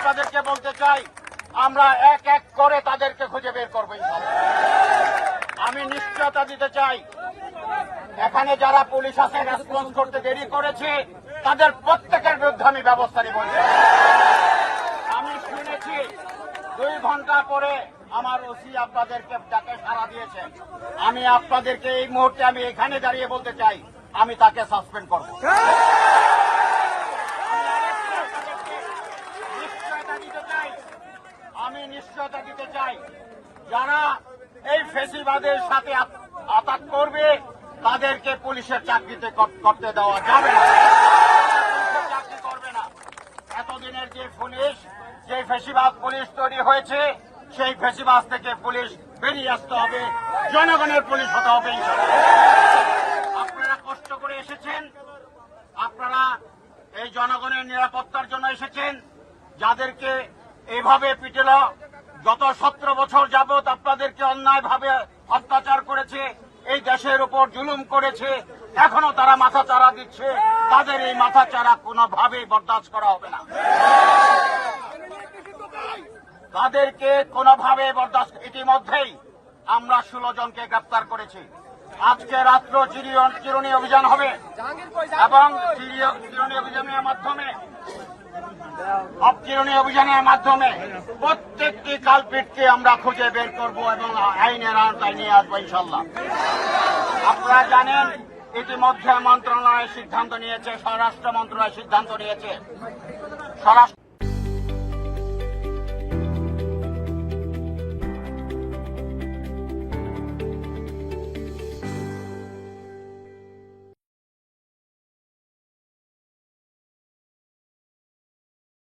আপনাদেরকে বলতে চাই, আমরা এক এক করে তাদেরকে খুঁজে বের করবো ইনশাআল্লাহ। আমি নিশ্চয়তা দিতে চাই, এখানে যারা পুলিশ আছে রেসপন্স করতে দেরি করেছে তাদের প্রত্যেকের বিরুদ্ধে আমি ব্যবস্থা নিব। আমি শুনেছি 2 ঘন্টা পরে আমার ওসি আপনাদেরকে ডাকে সাড়া দিয়েছেন। আমি আপনাদেরকে এই মুহূর্তে আমি এখানে দাঁড়িয়ে বলতে চাই, আমি তাকে সাসপেন্ড করব। আমি নিশ্চয়তা দিতে চাই, যারা এই ফেসিবাদের সাথে আঘাত করবে তাদেরকে পুলিশের চাকরিতে করতে দেওয়া যাবে না, চাকরি করবে না। এতদিনের যে পুলিশ, যে ফেসিবাদ পুলিশ তৈরি হয়েছে, সেই ফেসিবাদ থেকে পুলিশ বেরিয়ে আসতে হবে, জনগণের পুলিশ হতে হবে। আপনারা কষ্ট করে এসেছেন, আপনারা এই জনগণের নিরাপত্তার জন্য এসেছেন। যাদেরকে এইভাবে পিটেল, গত 17 বছর যাবৎ আপনাদেরকে অন্যায়ভাবে অত্যাচার করেছে, এই দেশের উপর জুলুম করেছে, এখনো তারা মাথা চারা দিচ্ছে। তাদের এই মাথা চারা কোনোভাবেই বরদাস্ত করা হবে না, তাদেরকে কোনোভাবে বরদাস্ত। ইতিমধ্যেই আমরা 16 জনকে গ্রেপ্তার করেছি। আজকে রাত্র চিরুনি অভিযান হবে এবং চিরুনি অভিযানের মাধ্যমে প্রত্যেকটি কালপিটকে আমরা খুঁজে বের করব এবং আইনের আওতায় নিয়ে আসবো ইনশাল্লাহ। আপনারা জানেন, ইতিমধ্যে মন্ত্রণালয় সিদ্ধান্ত নিয়েছে, স্বরাষ্ট্র মন্ত্রণালয় সিদ্ধান্ত নিয়েছে।